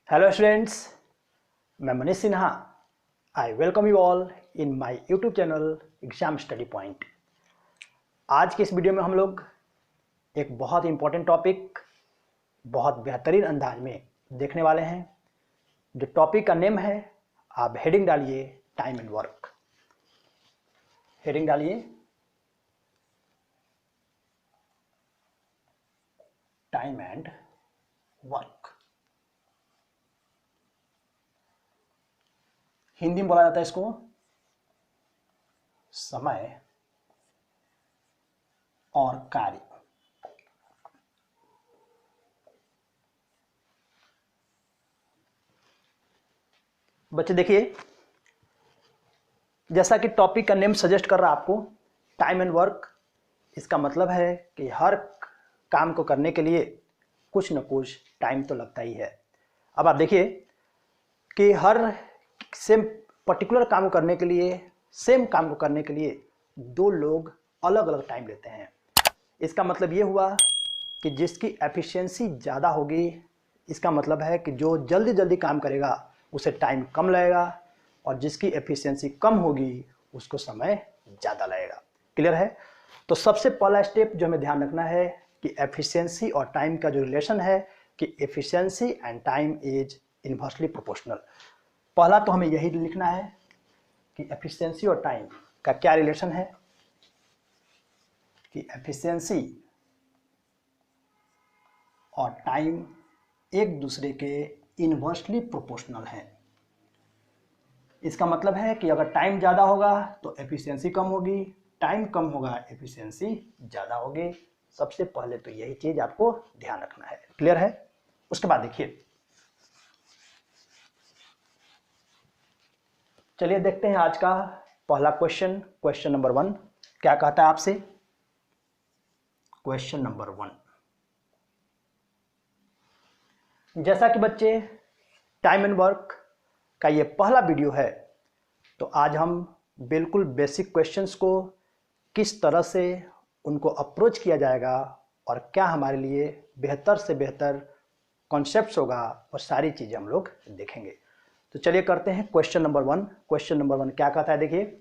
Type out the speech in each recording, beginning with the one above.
Hello students, मैं Manish Sinha. I welcome you all in my YouTube channel exam study point. आज के इस video में हम लोग एक बहुत ही इंपॉर्टेंट टॉपिक बहुत बेहतरीन अंदाज में देखने वाले हैं। जो टॉपिक का नेम है, आप हेडिंग डालिए टाइम एंड वर्क। हेडिंग डालिए टाइम एंड वर्क। हिंदी में बोला जाता है इसको समय और कार्य। बच्चे देखिए, जैसा कि टॉपिक का नेम सजेस्ट कर रहा है आपको, टाइम एंड वर्क। इसका मतलब है कि हर काम को करने के लिए कुछ न कुछ टाइम तो लगता ही है। अब आप देखिए कि हर सेम पर्टिकुलर काम करने के लिए, सेम काम को करने के लिए दो लोग अलग अलग टाइम लेते हैं। इसका मतलब ये हुआ कि जिसकी एफिशिएंसी ज़्यादा होगी, इसका मतलब है कि जो जल्दी जल्दी काम करेगा उसे टाइम कम लगेगा, और जिसकी एफिशिएंसी कम होगी उसको समय ज़्यादा लगेगा। क्लियर है? तो सबसे पहला स्टेप जो हमें ध्यान रखना है कि एफिशिएंसी और टाइम का जो रिलेशन है कि efficiency and time is inversely proportional. पहला तो हमें यही लिखना है कि एफिशिएंसी और टाइम का क्या रिलेशन है, कि एफिशिएंसी और टाइम एक दूसरे के इनवर्सली प्रोपोर्शनल हैं। इसका मतलब है कि अगर टाइम ज़्यादा होगा तो एफिशिएंसी कम होगी, टाइम कम होगा एफिशिएंसी ज़्यादा होगी। सबसे पहले तो यही चीज़ आपको ध्यान रखना है। क्लियर है? उसके बाद देखिए, चलिए देखते हैं आज का पहला क्वेश्चन नंबर 1 क्या कहता है आपसे। क्वेश्चन नंबर 1, जैसा कि बच्चे टाइम एंड वर्क का ये पहला वीडियो है, तो आज हम बिल्कुल बेसिक क्वेश्चंस को किस तरह से उनको अप्रोच किया जाएगा और क्या हमारे लिए बेहतर से बेहतर कॉन्सेप्ट्स होगा, और सारी चीज़ें हम लोग देखेंगे। तो चलिए करते हैं क्वेश्चन नंबर 1। क्वेश्चन नंबर 1 क्या कहता है, देखिए,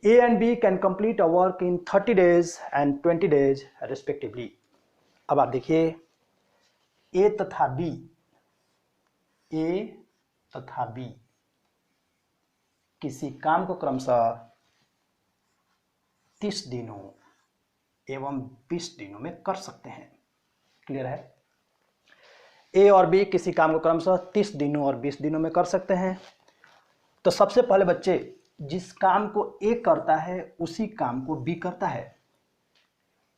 A and B can complete a work in 30 days and 20 days respectively। अब आप देखिए, A तथा B किसी काम को क्रमशः 30 दिनों एवं 20 दिनों में कर सकते हैं। क्लियर है? ए और बी किसी काम को क्रमशः 30 दिनों और 20 दिनों में कर सकते हैं। तो सबसे पहले बच्चे, जिस काम को ए करता है उसी काम को बी करता है।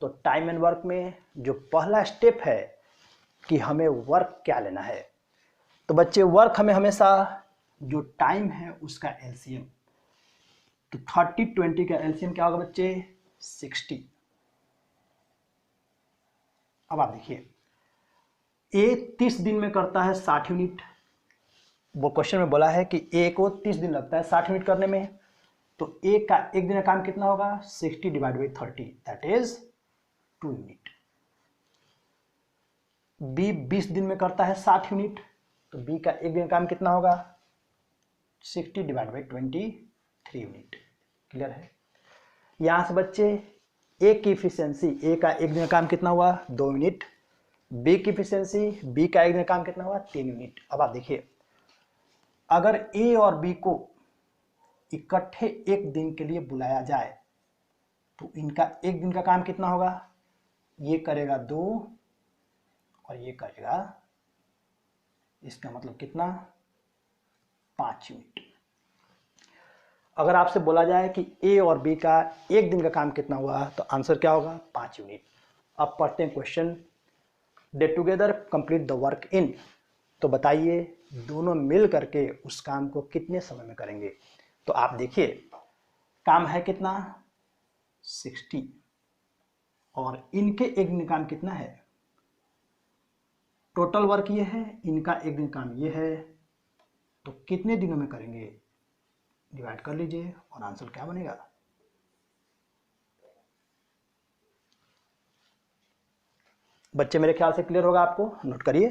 तो टाइम एंड वर्क में जो पहला स्टेप है कि हमें वर्क क्या लेना है, तो बच्चे वर्क हमें हमेशा जो टाइम है उसका एलसीएम, तो 30-20 का एलसीएम क्या होगा बच्चे? 60। अब आप देखिए, ए 30 दिन में करता है 60 यूनिट। वो क्वेश्चन में बोला है कि ए को 30 दिन लगता है 60 यूनिट करने में, तो ए का एक दिन का काम कितना होगा? 60 divide by 30, that is 2 unit. B 20 दिन में करता है 60 यूनिट, तो बी का एक दिन का काम कितना होगा? 60 डिवाइड बाई 23 यूनिट। क्लियर है? यहां से बच्चे ए की इफिशियंसी, ए का एक दिन का काम कितना हुआ? 2 यूनिट। बी की इफिशियंसी, बी का एक दिन का काम कितना हुआ? 3 यूनिट। अब आप देखिए, अगर ए और बी को इकट्ठे एक दिन के लिए बुलाया जाए तो इनका एक दिन का काम कितना होगा? ये करेगा 2 और ये करेगा, इसका मतलब कितना? 5 यूनिट। अगर आपसे बोला जाए कि ए और बी का एक दिन का काम कितना हुआ, तो आंसर क्या होगा? 5 यूनिट। अब पढ़ते हैं question. They together complete the work in, तो बताइए दोनों मिल करके उस काम को कितने समय में करेंगे। तो आप देखिए, काम है कितना? 60, और इनके एक दिन काम कितना है? टोटल वर्क ये है, इनका एक दिन काम ये है, तो कितने दिनों में करेंगे? डिवाइड कर लीजिए और आंसर क्या बनेगा? बच्चे मेरे ख्याल से क्लियर होगा आपको, नोट करिए।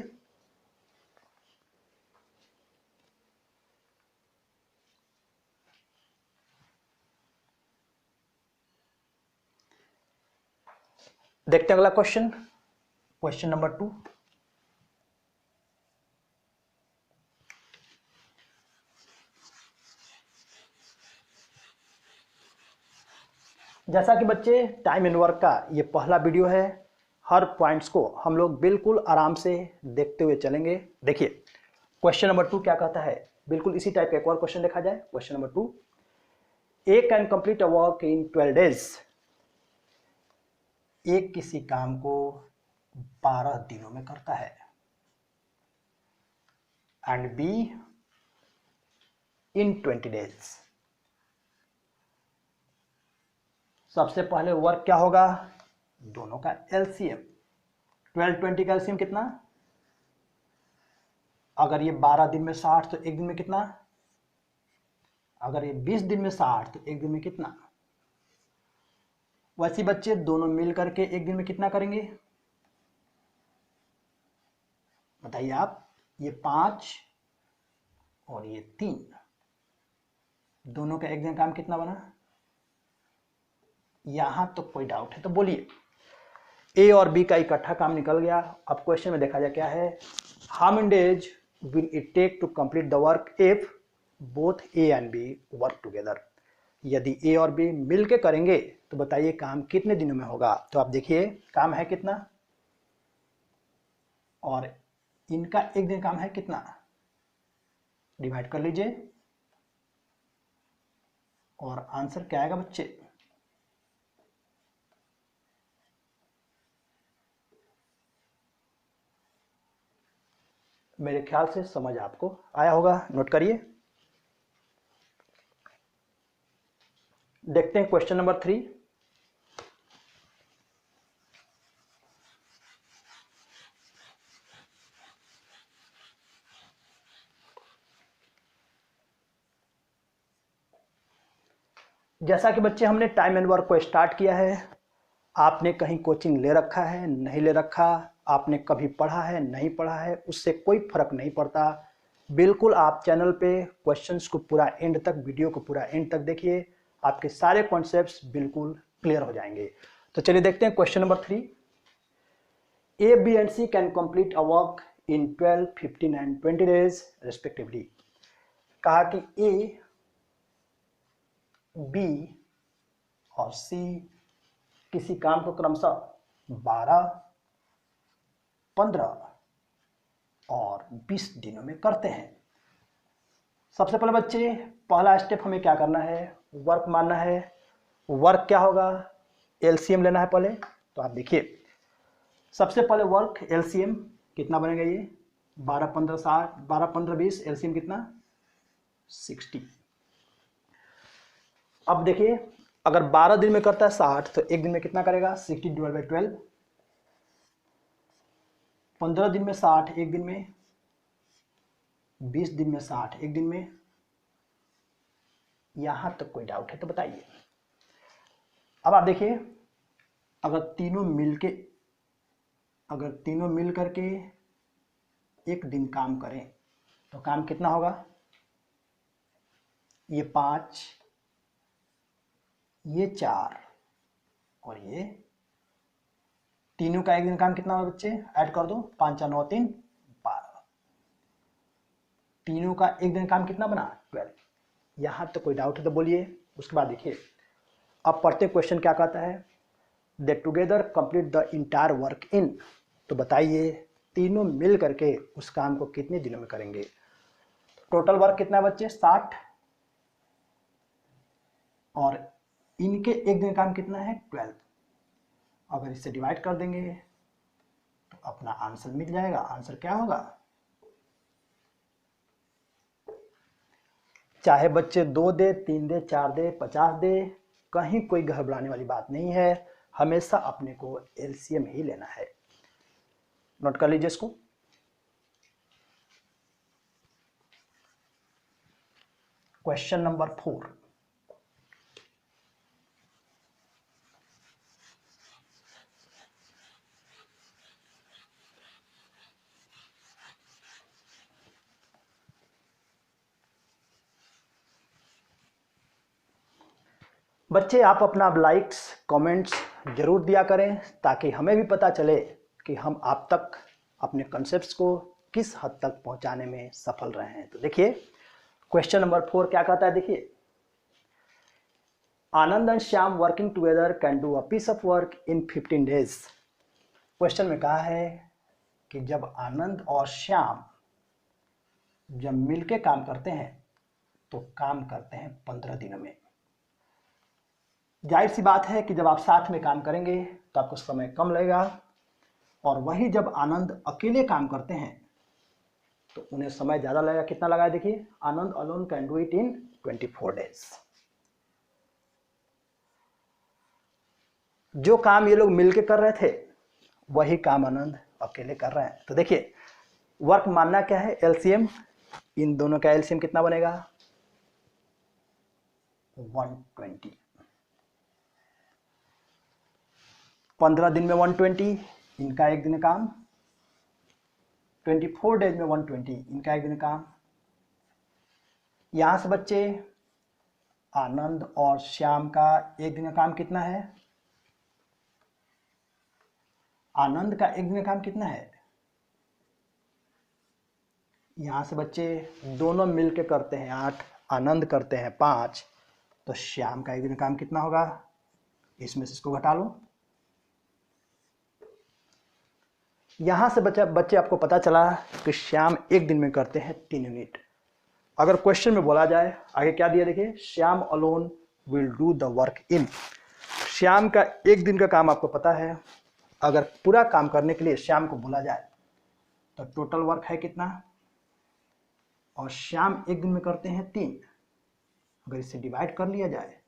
देखते हैं अगला क्वेश्चन, क्वेश्चन नंबर 2। जैसा कि बच्चे टाइम एंड वर्क का ये पहला वीडियो है, हर पॉइंट्स को हम लोग बिल्कुल आराम से देखते हुए चलेंगे। देखिए क्वेश्चन नंबर 2 क्या कहता है, बिल्कुल इसी टाइप का एक और क्वेश्चन देखा जाए। Question number 2, A can complete a work in 12 days. एक किसी काम को 12 दिनों में करता है, एंड बी इन 20 डेज। सबसे पहले वर्क क्या होगा, दोनों का एलसीएम। 12 20 का एलसीएम कितना, अगर ये 12 दिन में 60 तो एक दिन में कितना, अगर ये 20 दिन में 60 तो एक दिन में कितना। वैसे बच्चे दोनों मिल करके एक दिन में कितना करेंगे, बताइए आप। ये 5 और ये 3, दोनों का एक दिन काम कितना बना, यहां तो कोई डाउट है तो बोलिए। ए और बी का इकट्ठा काम निकल गया। अब क्वेश्चन में देखा जाए क्या है, how many days will it take to complete the work if both A and B work together. यदि ए और बी मिलके करेंगे तो बताइए काम कितने दिनों में होगा। तो आप देखिए काम है कितना और इनका एक दिन काम है कितना, डिवाइड कर लीजिए और आंसर क्या आएगा बच्चे, मेरे ख्याल से समझ आपको आया होगा, नोट करिए। देखते हैं क्वेश्चन नंबर 3। जैसा कि बच्चे हमने टाइम एंड वर्क को स्टार्ट किया है, आपने कहीं कोचिंग ले रखा है नहीं ले रखा, आपने कभी पढ़ा है नहीं पढ़ा है, उससे कोई फर्क नहीं पड़ता। बिल्कुल आप चैनल पे क्वेश्चंस को पूरा एंड तक, वीडियो को पूरा एंड तक देखिए, आपके सारे कॉन्सेप्ट्स बिल्कुल क्लियर हो जाएंगे। तो चलिए देखते हैं question number 3। A B and C can complete a work in 12 15 and 20 days respectively. कहा कि ए बी और सी किसी काम को क्रमशः 12 15 और 20 दिनों में करते हैं। सबसे पहले बच्चे पहला स्टेप हमें क्या करना है, वर्क मानना है। वर्क क्या होगा, एलसीएम लेना है पहले। तो आप देखिए सबसे पहले वर्क एलसीएम कितना बनेगा, ये 12 15 60, 12 15 20, एलसीएम कितना 60। अब देखिए अगर 12 दिन में करता है 60 तो एक दिन में कितना करेगा, 60 डिवाइड बाई 12। 15 दिन में 60 एक दिन में, 20 दिन में 60 एक दिन में। यहां तक कोई डाउट है तो बताइए। अब आप देखिए अगर तीनों मिल करके एक दिन काम करें तो काम कितना होगा, ये 5, ये 4 और ये तीनों का एक दिन काम कितना होगा बच्चे, ऐड कर दो, 5 4 9 3 12। तीनों का एक दिन काम कितना बना, 12। यहां तो कोई डाउट है तो बोलिए। उसके बाद देखिए अब पढ़ते क्वेश्चन क्या कहता है, दे together complete the entire work in. तो बताइए तीनों मिल करके उस काम को कितने दिनों में करेंगे। टोटल वर्क कितना है बच्चे, 60, और इनके एक दिन काम कितना है, 12। अगर इससे डिवाइड कर देंगे तो अपना आंसर मिल जाएगा। आंसर क्या होगा, चाहे बच्चे 2 दे 3 दे 4 दे 50 दे, कहीं कोई घबराने वाली बात नहीं है, हमेशा अपने को एलसीएम ही लेना है। नोट कर लीजिए इसको। Question number 4। बच्चे आप अपना लाइक्स कमेंट्स जरूर दिया करें ताकि हमें भी पता चले कि हम आप तक अपने कॉन्सेप्ट्स को किस हद तक पहुंचाने में सफल रहे हैं। तो देखिए क्वेश्चन नंबर 4 क्या कहता है, देखिए Anand and Shyam working together can do a piece of work in 15 days. Question में कहा है कि जब आनंद और श्याम जब मिलके काम करते हैं तो काम करते हैं 15 दिनों में। जाहिर सी बात है कि जब आप साथ में काम करेंगे तो आपको समय कम लगेगा, और वही जब आनंद अकेले काम करते हैं तो उन्हें समय ज़्यादा लगेगा। कितना लगा है देखिए, Anand alone can do it in 24 days. जो काम ये लोग मिलके कर रहे थे वही काम आनंद अकेले कर रहे हैं। तो देखिए वर्क मानना क्या है, एलसीएम, इन दोनों का एलसीएम कितना बनेगा 120। 15 दिन में 120, इनका एक दिन काम, 24 डेज में 120, इनका एक दिन काम। यहां से बच्चे आनंद और श्याम का एक दिन का काम कितना है, आनंद का एक दिन का काम कितना है, यहां से बच्चे दोनों मिलके करते हैं 8, आनंद करते हैं 5, तो श्याम का एक दिन का काम कितना होगा, इसमें से इसको घटा लो। यहां से बच्चे आपको पता चला कि श्याम एक दिन में करते हैं 3 यूनिट। अगर क्वेश्चन में बोला जाए आगे क्या दिया, देखिए Shyam alone will do the work in, Shyam का एक दिन का काम आपको पता है, अगर पूरा काम करने के लिए श्याम को बोला जाए तो टोटल वर्क है कितना, और श्याम एक दिन में करते हैं 3, अगर इसे डिवाइड कर लिया जाए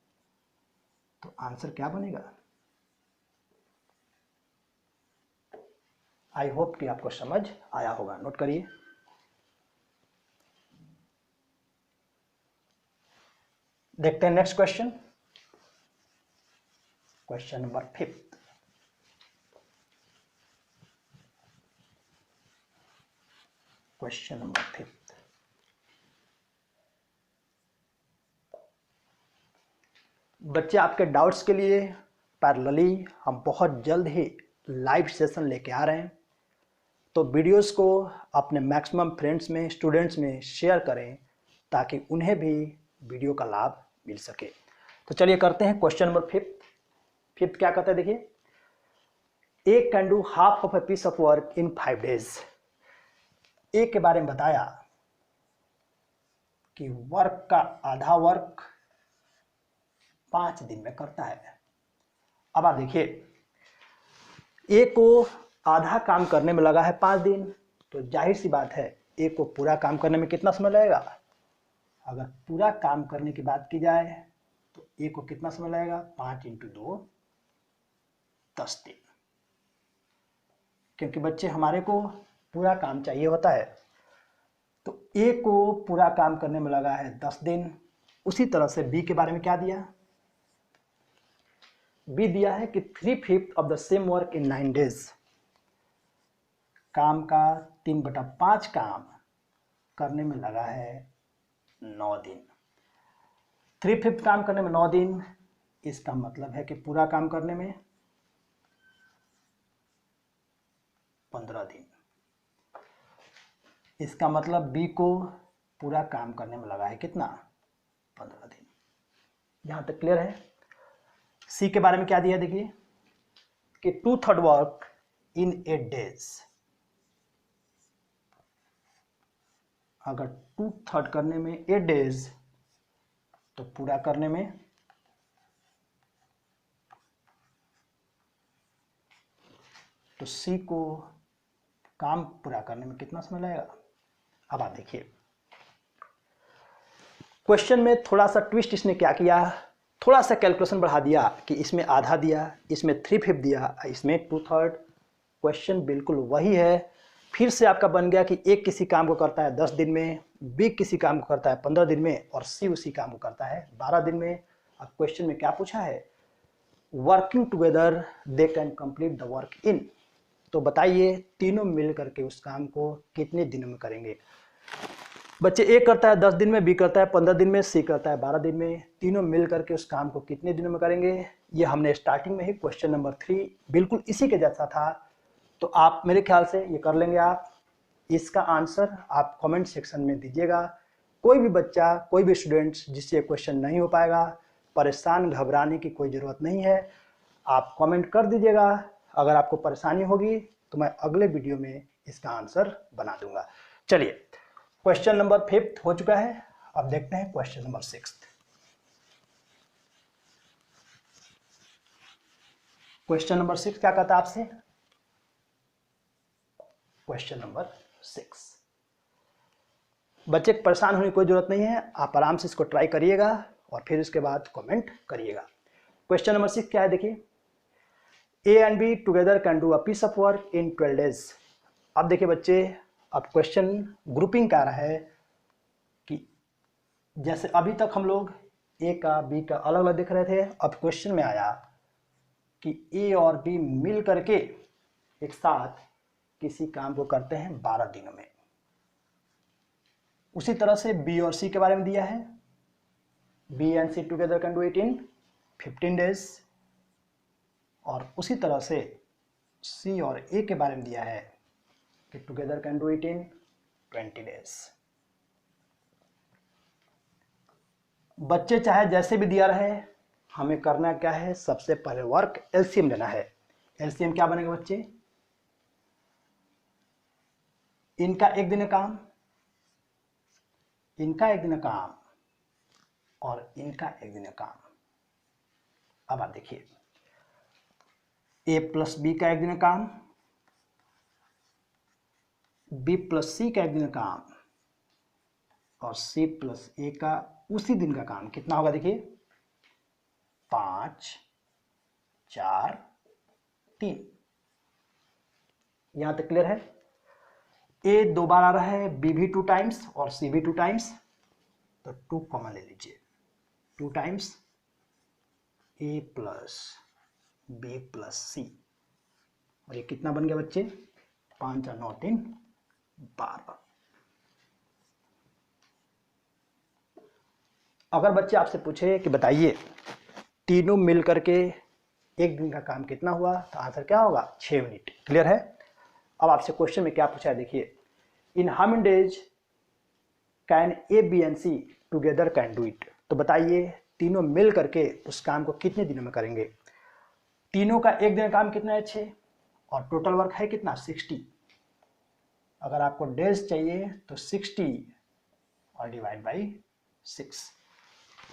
तो आंसर क्या बनेगा। आई होप कि आपको समझ आया होगा, नोट करिए। देखते हैं next question, question number 5। Question number 5, बच्चे आपके डाउट्स के लिए पैरेलली हम बहुत जल्द ही लाइव सेशन लेके आ रहे हैं, तो वीडियोस को अपने मैक्सिमम फ्रेंड्स में, स्टूडेंट्स में शेयर करें ताकि उन्हें भी वीडियो का लाभ मिल सके। तो चलिए करते हैं क्वेश्चन नंबर 5 क्या कहता है, देखिए A can do half of a piece of work in 5 days. A के बारे में बताया कि वर्क का आधा वर्क 5 दिन में करता है। अब आप देखिए ए को आधा काम करने में लगा है 5 दिन, तो जाहिर सी बात है ए को पूरा काम करने में कितना समय लगेगा, अगर पूरा काम करने की बात की जाए तो ए को कितना समय लगेगा, 5 × 2 10 दिन, क्योंकि बच्चे हमारे को पूरा काम चाहिए होता है, तो ए को पूरा काम करने में लगा है 10 दिन। उसी तरह से बी के बारे में क्या दिया, बी दिया है कि 3/5 of the same work in 9 days, काम का 3/5 काम करने में लगा है 9 दिन। 3/5 काम करने में 9 दिन, इसका मतलब है कि पूरा काम करने में 15 दिन। इसका मतलब बी को पूरा काम करने में लगा है कितना, 15 दिन। यहां तक क्लियर है। सी के बारे में क्या दिया, देखिए कि 2/3 वर्क इन 8 डेज, अगर 2/3 करने में 8 डेज तो पूरा करने में तो सी को काम पूरा करने में कितना समय लगेगा। अब आप देखिए क्वेश्चन में थोड़ा सा ट्विस्ट इसने क्या किया, थोड़ा सा कैलकुलेशन बढ़ा दिया कि इसमें आधा दिया, इसमें 3/5 दिया, इसमें 2/3। क्वेश्चन बिल्कुल वही है, फिर से आपका बन गया कि एक किसी काम को करता है 10 दिन में, बी किसी काम को करता है 15 दिन में, और सी उसी काम को करता है 12 दिन में। अब क्वेश्चन में क्या पूछा है, working together they can complete the work in, तो बताइए तीनों मिल करके उस काम को कितने दिनों में करेंगे। बच्चे ए करता है 10 दिन में, बी करता है 15 दिन में, सी करता है 12 दिन में, तीनों मिल करके उस काम को कितने दिनों में करेंगे। ये हमने स्टार्टिंग में ही क्वेश्चन नंबर 3 बिल्कुल इसी के जैसा था, तो आप मेरे ख्याल से ये कर लेंगे। आप इसका आंसर आप कमेंट सेक्शन में दीजिएगा। कोई भी बच्चा, कोई भी स्टूडेंट्स जिससे क्वेश्चन नहीं हो पाएगा, परेशान घबराने की कोई ज़रूरत नहीं है, आप कमेंट कर दीजिएगा। अगर आपको परेशानी होगी तो मैं अगले वीडियो में इसका आंसर बना दूंगा। चलिए, क्वेश्चन नंबर 5 हो चुका है, अब देखते हैं क्वेश्चन नंबर 6। क्वेश्चन नंबर 6 क्या कहता है आपसे? क्वेश्चन नंबर 6, बच्चे परेशान होने की कोई जरूरत नहीं है, आप आराम से इसको ट्राई करिएगा और फिर उसके बाद कमेंट करिएगा। क्वेश्चन नंबर 6 क्या है देखिए, A and B together can do a piece of work in 12 days. अब देखिए बच्चे, अब क्वेश्चन ग्रुपिंग क्या रहा है कि जैसे अभी तक हम लोग ए का बी का अलग अलग देख रहे थे, अब क्वेश्चन में आया कि ए और बी मिल करके एक साथ किसी काम को करते हैं 12 दिनों में। उसी तरह से बी और सी के बारे में दिया है, B and C together can do it in 15 days. और उसी तरह से सी और ए के बारे में दिया है कि together can do it in 20 days. बच्चे चाहे जैसे भी दिया रहे, हमें करना क्या है, सबसे पहले वर्क एलसीएम लेना है। एलसीएम क्या बनेगा बच्चे, इनका एक दिन का काम, इनका एक दिन का काम और इनका एक दिन का काम। अब आप देखिए, ए प्लस बी का एक दिन का काम, बी प्लस सी का एक दिन का काम और सी प्लस ए का उसी दिन का काम। कितना होगा देखिए, 5 4 3। यहां तक क्लियर है? ए 2 बार आ रहा है, बी भी 2 टाइम्स और सी भी 2 टाइम्स, तो 2 कॉमन ले लीजिए। 2 टाइम्स ए प्लस बी प्लस सी, और ये कितना बन गया बच्चे, 5 और 9 3 12। अगर बच्चे आपसे पूछे कि बताइए तीनों मिल करके एक दिन का काम कितना हुआ, तो आंसर क्या होगा, 6 मिनट। क्लियर है? अब आपसे क्वेश्चन में क्या पूछा है देखिए, in how many days can A B and C together can do it. तो बताइए तीनों मिल करके उस काम को कितने दिनों में करेंगे। तीनों का एक दिन का काम कितना है, 6, और टोटल वर्क है कितना, 60। अगर आपको डेज चाहिए तो 60 और डिवाइड बाई 6।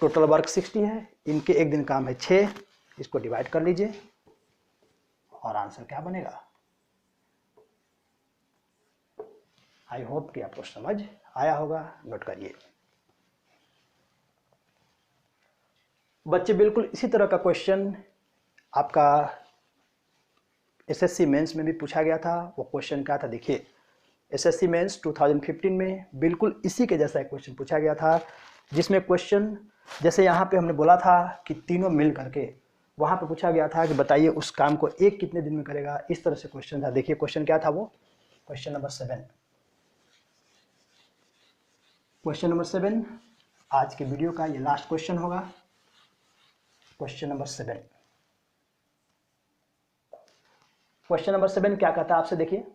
टोटल वर्क 60 है, इनके एक दिन काम है 6, इसको डिवाइड कर लीजिए और आंसर क्या बनेगा। आई होप कि आपको समझ आया होगा, नोट करिए। बच्चे बिल्कुल इसी तरह का क्वेश्चन आपका एसएससी मेंस में भी पूछा गया था। वो क्वेश्चन क्या था देखिए, एसएससी मेंस 2015 में बिल्कुल इसी के जैसा एक क्वेश्चन पूछा गया था, जिसमें क्वेश्चन जैसे यहाँ पे हमने बोला था कि तीनों मिल करके, वहाँ पे पूछा गया था कि बताइए उस काम को एक कितने दिन में करेगा। इस तरह से क्वेश्चन था। देखिए क्वेश्चन क्या था, वो क्वेश्चन नंबर 7। क्वेश्चन नंबर 7 आज के वीडियो का ये लास्ट क्वेश्चन होगा। क्वेश्चन नंबर 7, क्वेश्चन नंबर 7 क्या कहता है आपसे देखिए,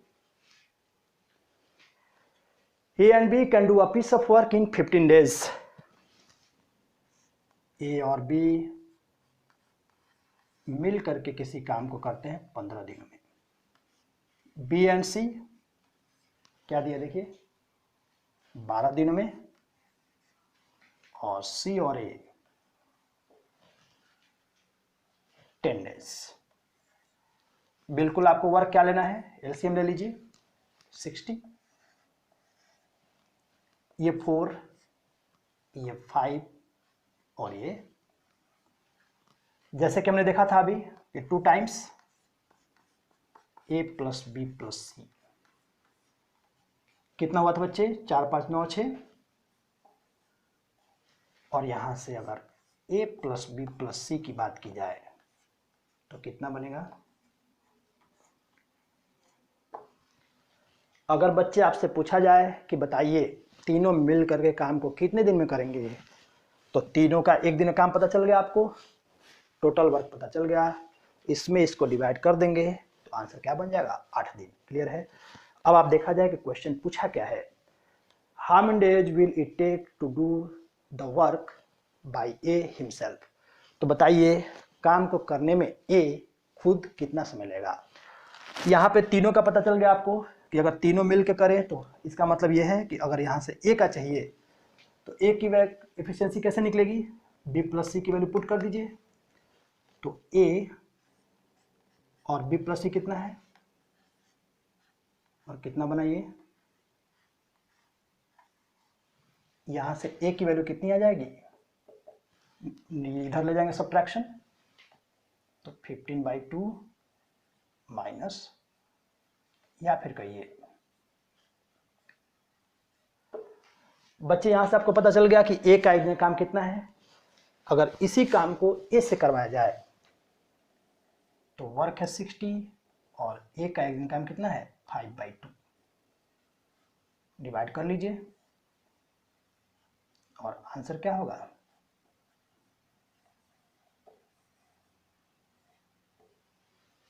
A and B can do a piece of work in 15 days. A और बी मिल करके किसी काम को करते हैं 15 दिनों में। बी एंड सी क्या दिया देखिए, 12 दिनों में, और सी और ए 10 डेज। बिल्कुल आपको वर्क क्या लेना है, एलसीएम ले लीजिए, 60, ये 4, ये 5 और ये, जैसे कि हमने देखा था अभी, ये 2 टाइम्स ए प्लस बी प्लस सी। कितना हुआ था बच्चे, 4 5 9 6, और यहां से अगर ए प्लस बी प्लस सी की बात की जाए तो कितना बनेगा। अगर बच्चे आपसे पूछा जाए कि बताइए तीनों मिल करके काम को कितने दिन में करेंगे? तो तीनों का एक दिन का काम पता चल गया आपको, टोटल वर्क पता चल गया, इसमें इसको डिवाइड कर देंगे तो आंसर क्या बन जाएगा? 8 दिन। क्लियर है? अब आप देखा जाए कि क्वेश्चन पूछा क्या है, how many days will it take to do the work by A himself. तो बताइए काम को करने में ए खुद कितना समय लेगा। यहाँ पे तीनों का पता चल गया आपको कि अगर तीनों मिल के करें तो इसका मतलब ये है कि अगर यहाँ से ए का चाहिए तो ए की एफिशिएंसी कैसे निकलेगी? बी प्लस सी की वैल्यू पुट कर दीजिए, तो ए और बी प्लस सी कितना है और कितना बनाइए, यहाँ से ए की वैल्यू कितनी आ जाएगी, इधर ले जाएंगे सब्ट्रैक्शन, तो 15/2 माइनस, या फिर कहिए बच्चे यहाँ से आपको पता चल गया कि ए का एक दिन काम कितना है। अगर इसी काम को ए से करवाया जाए तो वर्क है 60 और ए का एक दिन काम कितना है 5/2। डिवाइड कर लीजिए और आंसर क्या होगा?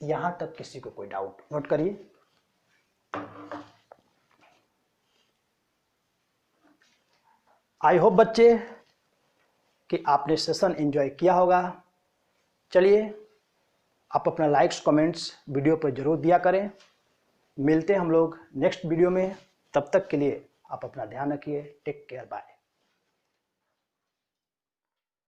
यहां तक किसी को कोई डाउट? नोट करिए। आई होप बच्चे कि आपने सेशन एंजॉय किया होगा। चलिए आप अपना लाइक्स कमेंट्स वीडियो पर जरूर दिया करें। मिलते हैं हम लोग नेक्स्ट वीडियो में, तब तक के लिए आप अपना ध्यान रखिए। Take care, bye.